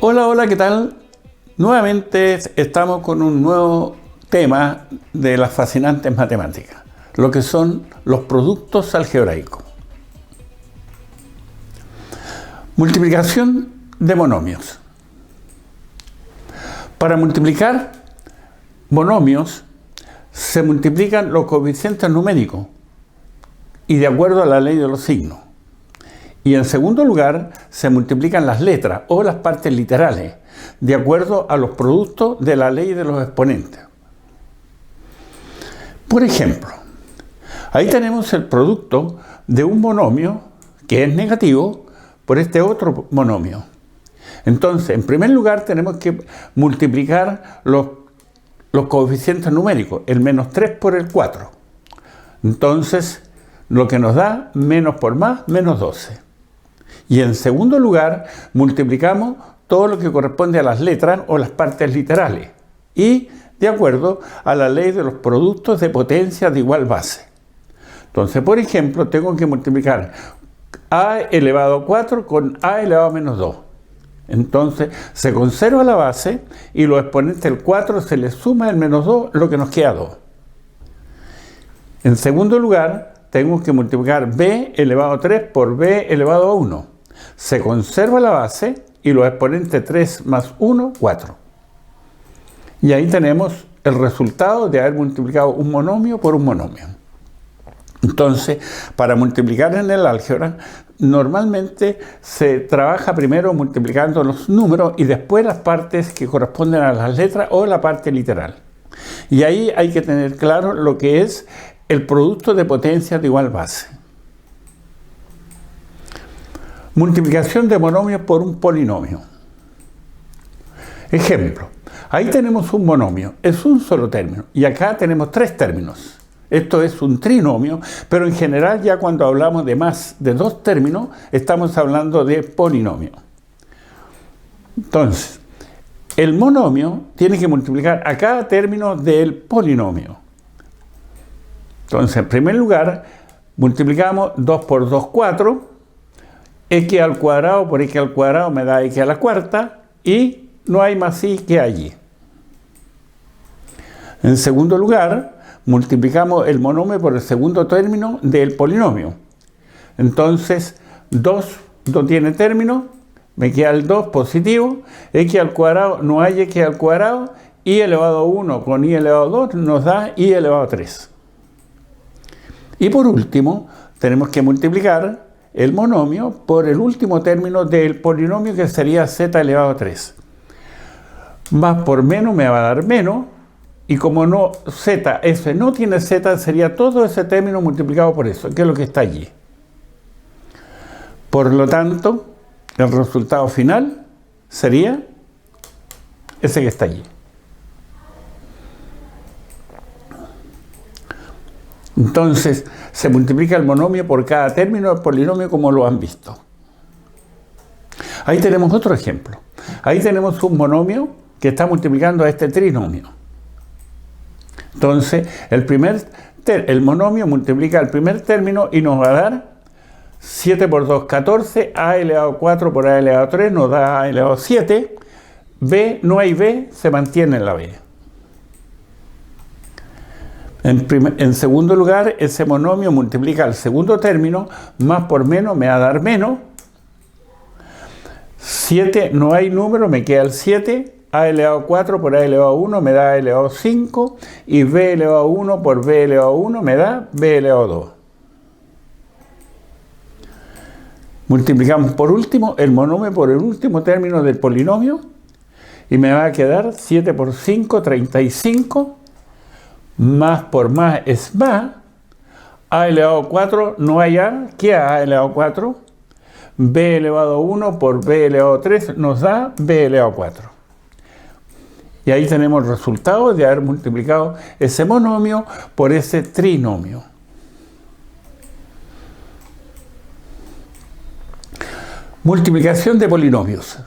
Hola, hola, ¿qué tal? Nuevamente estamos con un nuevo tema de las fascinantes matemáticas, lo que son los productos algebraicos. Multiplicación de monomios. Para multiplicar monomios se multiplican los coeficientes numéricos y de acuerdo a la ley de los signos. Y en segundo lugar, se multiplican las letras o las partes literales, de acuerdo a los productos de la ley de los exponentes. Por ejemplo, ahí tenemos el producto de un monomio que es negativo por este otro monomio. Entonces, en primer lugar, tenemos que multiplicar los coeficientes numéricos, el menos 3 por el 4. Entonces, lo que nos da menos por más, menos 12. Y en segundo lugar, multiplicamos todo lo que corresponde a las letras o las partes literales. Y de acuerdo a la ley de los productos de potencia de igual base. Entonces, por ejemplo, tengo que multiplicar a elevado a 4 con a elevado a menos 2. Entonces, se conserva la base y los exponentes del 4 se le suma el menos 2, lo que nos queda 2. En segundo lugar, tengo que multiplicar b elevado a 3 por b elevado a 1. Se conserva la base y los exponentes 3 más 1, 4. Y ahí tenemos el resultado de haber multiplicado un monomio por un monomio. Entonces, para multiplicar en el álgebra, normalmente se trabaja primero multiplicando los números y después las partes que corresponden a las letras o la parte literal. Y ahí hay que tener claro lo que es el producto de potencias de igual base. Multiplicación de monomios por un polinomio. Ejemplo, ahí tenemos un monomio, es un solo término, y acá tenemos 3 términos. Esto es un trinomio, pero en general ya cuando hablamos de más de 2 términos, estamos hablando de polinomio. Entonces, el monomio tiene que multiplicar a cada término del polinomio. Entonces, en primer lugar, multiplicamos 2 por 2, 4, x al cuadrado por x al cuadrado me da x a la cuarta, y no hay más y que allí. En segundo lugar, multiplicamos el monomio por el segundo término del polinomio. Entonces, 2 no tiene término, me queda el 2 positivo, x al cuadrado no hay x al cuadrado, y elevado a 1 con y elevado a 2 nos da y elevado a 3. Y por último, tenemos que multiplicar el monomio por el último término del polinomio, que sería z elevado a 3. Más por menos me va a dar menos, y como no z, f no tiene z, sería todo ese término multiplicado por eso, que es lo que está allí. Por lo tanto, el resultado final sería ese que está allí. Entonces, se multiplica el monomio por cada término del polinomio, como lo han visto. Ahí tenemos otro ejemplo. Ahí tenemos un monomio que está multiplicando a este trinomio. Entonces, el monomio multiplica el primer término y nos va a dar 7 por 2, 14, a elevado a 4 por a elevado a 3 nos da a elevado a 7, b, no hay b, se mantiene en la b. En segundo lugar, ese monomio multiplica el segundo término, más por menos me va a dar menos. 7, no hay número, me queda el 7. A elevado a 4 por a elevado a 1 me da a elevado a 5. Y b elevado a 1 por b elevado a 1 me da b elevado a 2. Multiplicamos por último el monomio por el último término del polinomio. Y me va a quedar 7 por 5, 35. Más por más es más, a elevado a 4 no hay a, ¿qué a elevado a 4? B elevado a 1 por b elevado a 3 nos da b elevado a 4. Y ahí tenemos el resultado de haber multiplicado ese monomio por ese trinomio. Multiplicación de polinomios.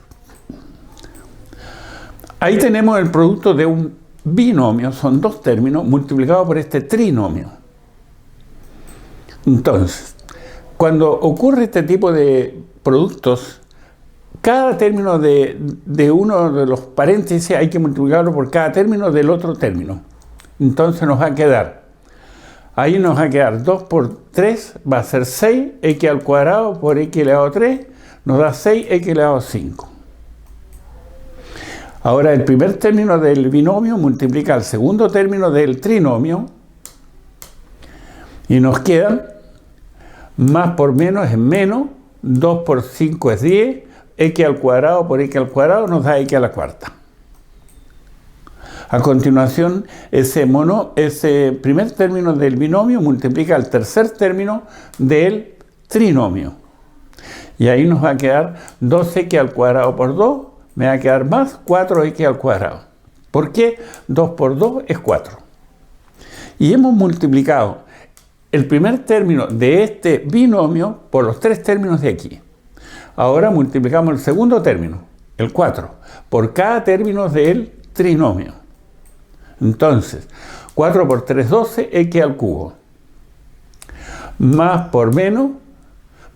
Ahí tenemos el producto de un binomio, son 2 términos multiplicados por este trinomio. Entonces, cuando ocurre este tipo de productos, cada término de uno de los paréntesis hay que multiplicarlo por cada término del otro término. Entonces nos va a quedar, ahí nos va a quedar 2 por 3, va a ser 6x al cuadrado por x elevado a 3, nos da 6x elevado a 5. Ahora el primer término del binomio multiplica el segundo término del trinomio y nos quedan más por menos es menos, 2 por 5 es 10, x al cuadrado por x al cuadrado nos da x a la cuarta. A continuación, ese primer término del binomio multiplica el tercer término del trinomio. Y ahí nos va a quedar 2x al cuadrado por 2, me va a quedar más 4x al cuadrado. ¿Por qué? 2 por 2 es 4. Y hemos multiplicado el primer término de este binomio por los tres términos de aquí. Ahora multiplicamos el segundo término, el 4, por cada término del trinomio. Entonces, 4 por 3, 12, x al cubo. Más por menos,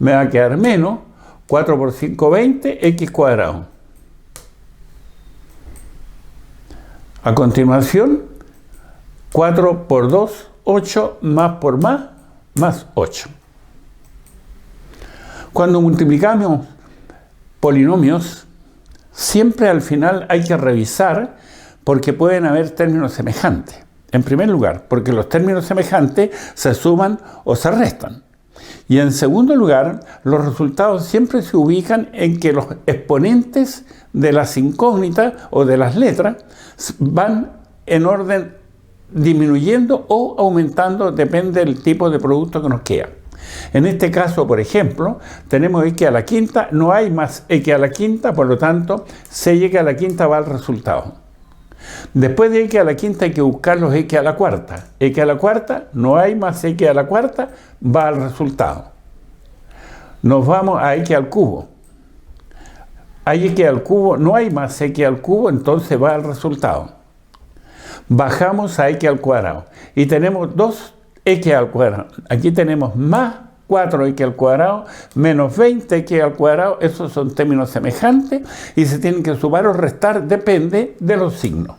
me va a quedar menos, 4 por 5, 20, x cuadrado. A continuación, 4 por 2, 8, más por más 8. Cuando multiplicamos polinomios, siempre al final hay que revisar porque pueden haber términos semejantes. En primer lugar, porque los términos semejantes se suman o se restan. Y en segundo lugar, los resultados siempre se ubican en que los exponentes de las incógnitas o de las letras van en orden disminuyendo o aumentando, depende del tipo de producto que nos queda. En este caso, por ejemplo, tenemos x a la quinta, no hay más x a la quinta, por lo tanto, 6x a la quinta va al resultado. Después de x a la quinta hay que buscar los x a la cuarta. X a la cuarta, no hay más x a la cuarta, va al resultado. Nos vamos a x al cubo. Hay x al cubo, no hay más x al cubo, entonces va al resultado. Bajamos a x al cuadrado y tenemos 2x al cuadrado. Aquí tenemos más 4x al cuadrado menos 20x al cuadrado. Esos son términos semejantes y se tienen que sumar o restar, depende de los signos.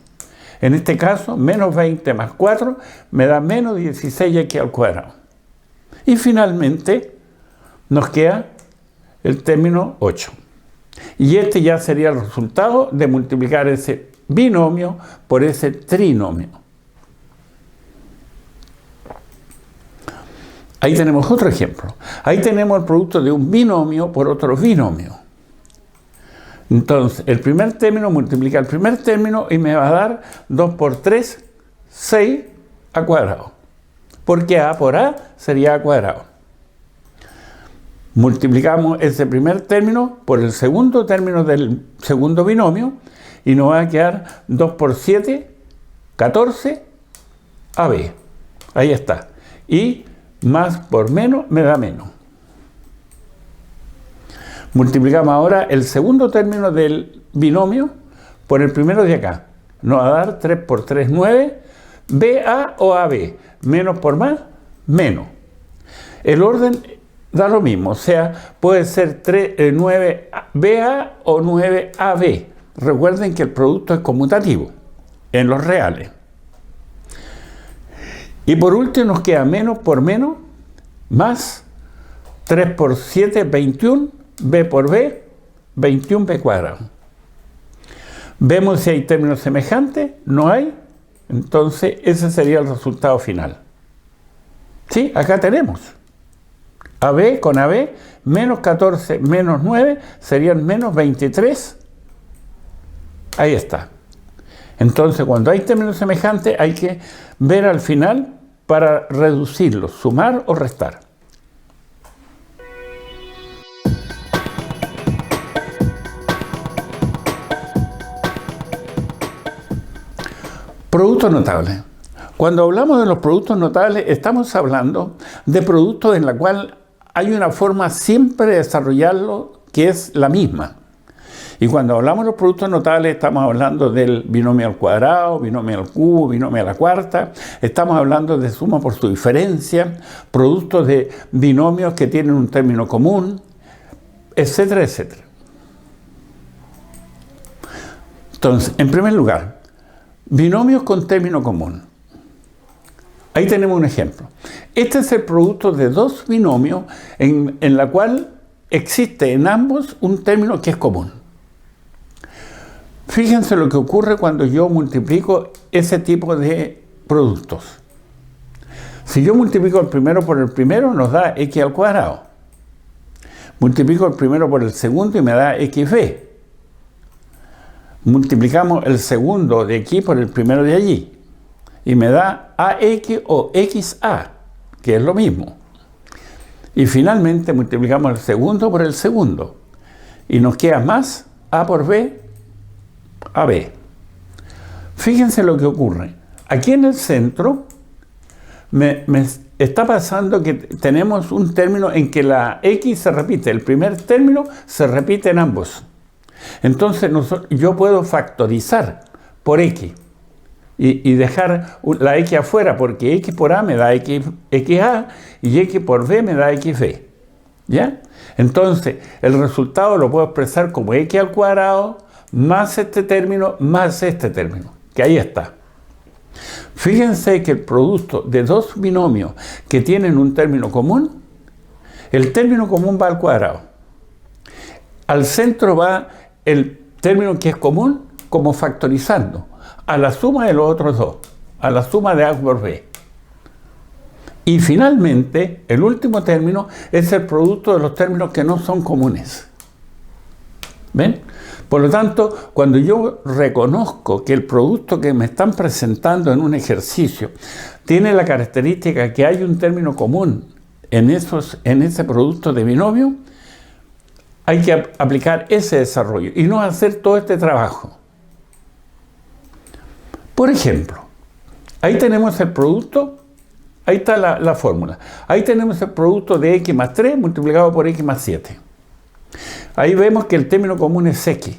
En este caso, menos 20 más 4 me da menos 16x al cuadrado. Y finalmente nos queda el término 8. Y este ya sería el resultado de multiplicar ese binomio por ese trinomio. Ahí tenemos otro ejemplo. Ahí tenemos el producto de un binomio por otro binomio. Entonces, el primer término multiplica el primer término y me va a dar 2 por 3, 6 a cuadrado. Porque a por a sería a cuadrado. Multiplicamos ese primer término por el segundo término del segundo binomio y nos va a quedar 2 por 7, 14, AB. Ahí está. Y más por menos me da menos. Multiplicamos ahora el segundo término del binomio por el primero de acá. Nos va a dar 3 por 3, 9, BA o AB. Menos por más, menos. El orden da lo mismo, o sea, puede ser 9BA o 9AB. Recuerden que el producto es conmutativo en los reales. Y por último nos queda menos por menos más 3 por 7, 21, B por B, 21B cuadrado. Vemos si hay términos semejantes, no hay, entonces ese sería el resultado final. Sí, acá tenemos AB con AB, menos 14 menos 9 serían menos 23. Ahí está. Entonces, cuando hay términos semejantes, hay que ver al final para reducirlos, sumar o restar. Productos notables. Cuando hablamos de los productos notables, estamos hablando de productos en la cual hay una forma siempre de desarrollarlo que es la misma. Y cuando hablamos de los productos notables, estamos hablando del binomio al cuadrado, binomio al cubo, binomio a la cuarta. Estamos hablando de suma por su diferencia, productos de binomios que tienen un término común, etcétera, etcétera. Entonces, en primer lugar, binomios con término común. Ahí tenemos un ejemplo. Este es el producto de dos binomios en la cual existe en ambos un término que es común. Fíjense lo que ocurre cuando yo multiplico ese tipo de productos. Si yo multiplico el primero por el primero, nos da x al cuadrado. Multiplico el primero por el segundo y me da xb. Multiplicamos el segundo de aquí por el primero de allí y me da ax o xa, que es lo mismo. Y finalmente multiplicamos el segundo por el segundo y nos queda más a por b, ab. Fíjense lo que ocurre. Aquí en el centro me está pasando que tenemos un término en que la x se repite. El primer término se repite en ambos. Entonces yo puedo factorizar por x y dejar la x afuera, porque x por a me da xa y x por b me da xb. ¿Ya? Entonces el resultado lo puedo expresar como x al cuadrado más este término más este término, que ahí está. Fíjense que el producto de dos binomios que tienen un término común, el término común va al cuadrado. Al centro va el término que es común como factorizando a la suma de los otros dos, a la suma de a por b. Y finalmente, el último término es el producto de los términos que no son comunes. ¿Ven? Por lo tanto, cuando yo reconozco que el producto que me están presentando en un ejercicio tiene la característica que hay un término común en ese producto de binomio, hay que aplicar ese desarrollo y no hacer todo este trabajo. Por ejemplo, ahí tenemos el producto, ahí está la fórmula. Ahí tenemos el producto de x más 3 multiplicado por x más 7. Ahí vemos que el término común es x.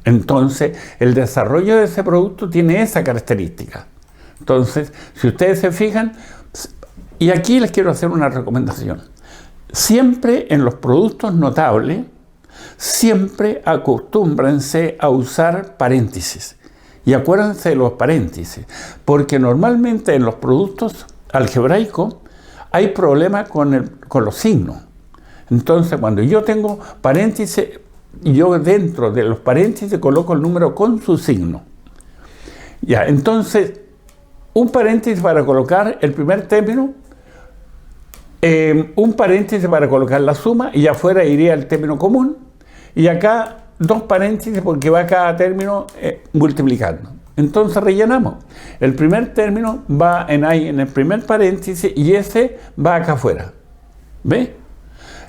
Entonces, el desarrollo de ese producto tiene esa característica. Entonces, si ustedes se fijan, y aquí les quiero hacer una recomendación. Siempre en los productos notables, siempre acostúmbrense a usar paréntesis. Y acuérdense de los paréntesis, porque normalmente en los productos algebraicos hay problemas con los signos. Entonces, cuando yo tengo paréntesis, yo dentro de los paréntesis coloco el número con su signo. Ya, entonces, un paréntesis para colocar el primer término, un paréntesis para colocar la suma, y afuera iría el término común, y acá dos paréntesis porque va cada término multiplicando. Entonces rellenamos. El primer término va ahí en el primer paréntesis y ese va acá afuera. ¿Ve?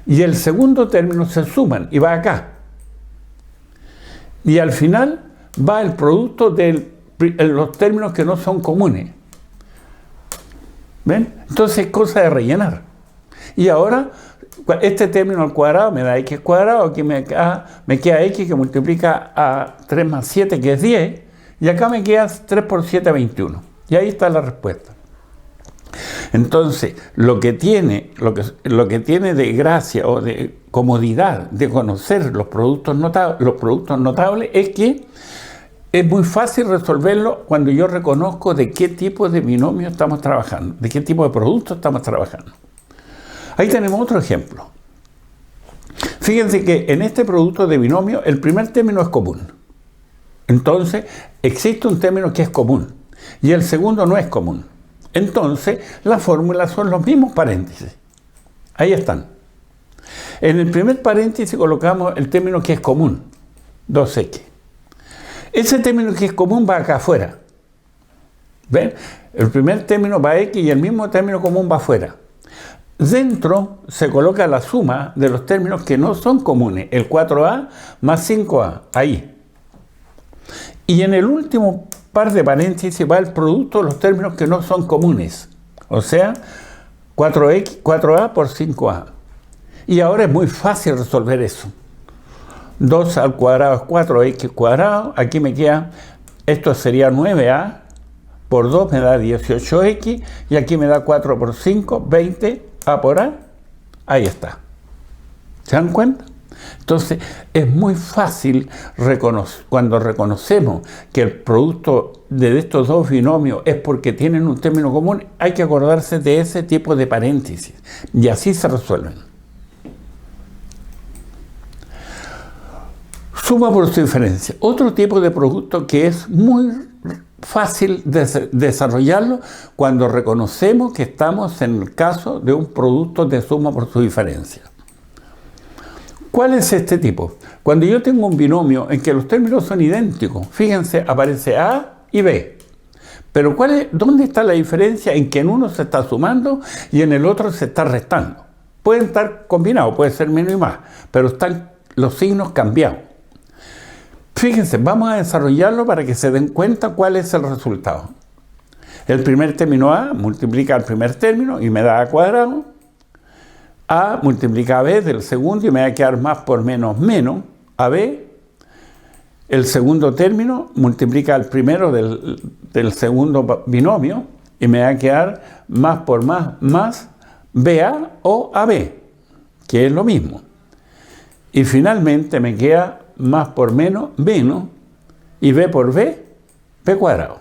Y el segundo término se suman y va acá. Y al final va el producto de los términos que no son comunes. ¿Ven? Entonces es cosa de rellenar. Y ahora, este término al cuadrado me da x cuadrado, aquí me queda x que multiplica a 3 más 7, que es 10, y acá me queda 3 por 7, 21. Y ahí está la respuesta. Entonces, lo que tiene de gracia o de comodidad de conocer los productos notables es que es muy fácil resolverlo cuando yo reconozco de qué tipo de binomio estamos trabajando, de qué tipo de producto estamos trabajando. Ahí tenemos otro ejemplo. Fíjense que en este producto de binomio el primer término es común. Entonces, existe un término que es común y el segundo no es común. Entonces, las fórmulas son los mismos paréntesis. Ahí están. En el primer paréntesis colocamos el término que es común, 2x. Ese término que es común va acá afuera. ¿Ven? El primer término va a x y el mismo término común va afuera. Dentro se coloca la suma de los términos que no son comunes, el 4a más 5a, ahí. Y en el último par de paréntesis va el producto de los términos que no son comunes, o sea, 4a por 5a. Y ahora es muy fácil resolver eso. 2 al cuadrado es 4x cuadrado, aquí me queda, esto sería 9a, por 2 me da 18x, y aquí me da 4 por 5, 20, a por a, ahí está. ¿Se dan cuenta? Entonces, es muy fácil cuando reconocemos que el producto de estos dos binomios es porque tienen un término común, hay que acordarse de ese tipo de paréntesis, y así se resuelven. Suma por su diferencia. Otro tipo de producto que es muy fácil desarrollarlo cuando reconocemos que estamos en el caso de un producto de suma por su diferencia. ¿Cuál es este tipo? Cuando yo tengo un binomio en que los términos son idénticos, fíjense, aparece A y B. Pero ¿dónde está la diferencia en que en uno se está sumando y en el otro se está restando? Pueden estar combinados, puede ser menos y más, pero están los signos cambiados. Fíjense, vamos a desarrollarlo para que se den cuenta cuál es el resultado. El primer término A multiplica al primer término y me da A cuadrado. A multiplica a B del segundo y me va a quedar más por menos menos AB. El segundo término multiplica al primero del segundo binomio y me va a quedar más por más BA o AB, que es lo mismo. Y finalmente me queda más por menos y B por B cuadrado.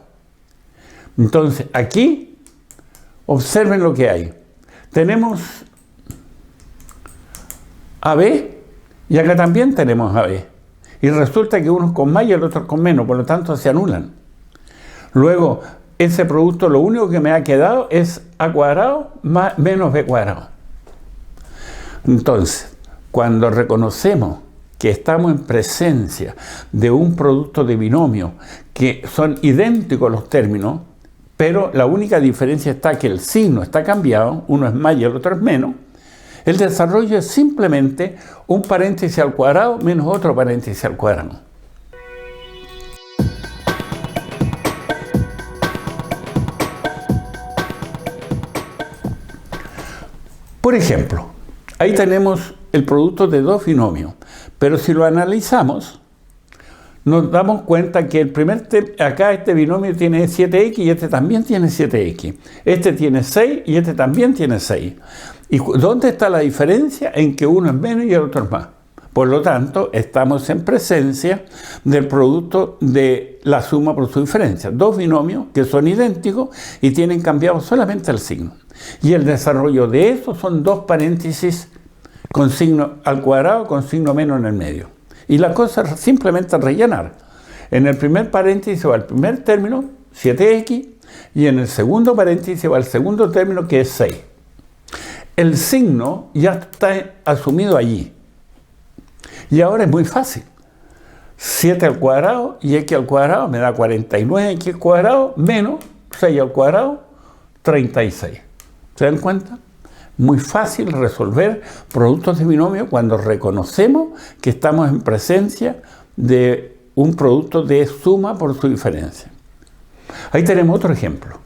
Entonces aquí observen lo que hay. Tenemos AB y acá también tenemos AB. Y resulta que uno es con más y el otro es con menos, por lo tanto se anulan. Luego, ese producto lo único que me ha quedado es A cuadrado menos B cuadrado. Entonces, cuando reconocemos que estamos en presencia de un producto de binomio que son idénticos los términos, pero la única diferencia está que el signo está cambiado, uno es más y el otro es menos, el desarrollo es simplemente un paréntesis al cuadrado menos otro paréntesis al cuadrado. Por ejemplo, ahí tenemos el producto de dos binomios, pero si lo analizamos, nos damos cuenta que acá este binomio tiene 7x y este también tiene 7x. Este tiene 6 y este también tiene 6. ¿Y dónde está la diferencia en que uno es menos y el otro es más? Por lo tanto, estamos en presencia del producto de la suma por su diferencia. Dos binomios que son idénticos y tienen cambiado solamente el signo. Y el desarrollo de eso son dos paréntesis con signo al cuadrado con signo menos en el medio. Y la cosa es simplemente rellenar. En el primer paréntesis va el primer término, 7x, y en el segundo paréntesis va el segundo término, que es 6. El signo ya está asumido allí. Y ahora es muy fácil. 7 al cuadrado y x al cuadrado me da 49x cuadrado menos 6 al cuadrado, 36. ¿Se dan cuenta? Muy fácil resolver productos de binomio cuando reconocemos que estamos en presencia de un producto de suma por su diferencia. Ahí tenemos otro ejemplo.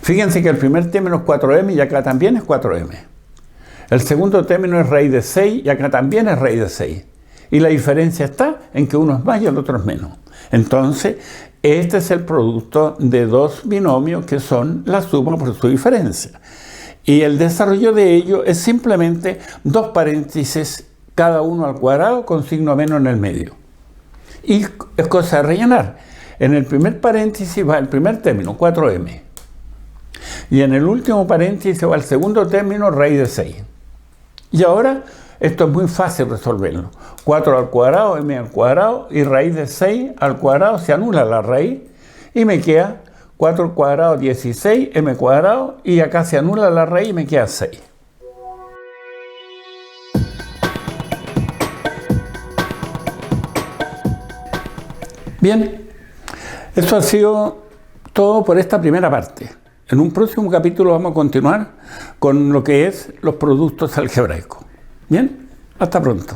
Fíjense que el primer término es 4m y acá también es 4m. El segundo término es raíz de 6 y acá también es raíz de 6. Y la diferencia está en que uno es más y el otro es menos. Entonces, este es el producto de dos binomios que son la suma por su diferencia. Y el desarrollo de ello es simplemente dos paréntesis, cada uno al cuadrado con signo menos en el medio. Y es cosa de rellenar. En el primer paréntesis va el primer término, 4m. Y en el último paréntesis va el segundo término, raíz de 6. Y ahora, esto es muy fácil resolverlo. 4 al cuadrado, m al cuadrado, y raíz de 6 al cuadrado, se anula la raíz, y me queda 4 al cuadrado, 16, m cuadrado, y acá se anula la raíz y me queda 6. Bien, eso ha sido todo por esta primera parte. En un próximo capítulo vamos a continuar con lo que es los productos algebraicos. Bien, hasta pronto.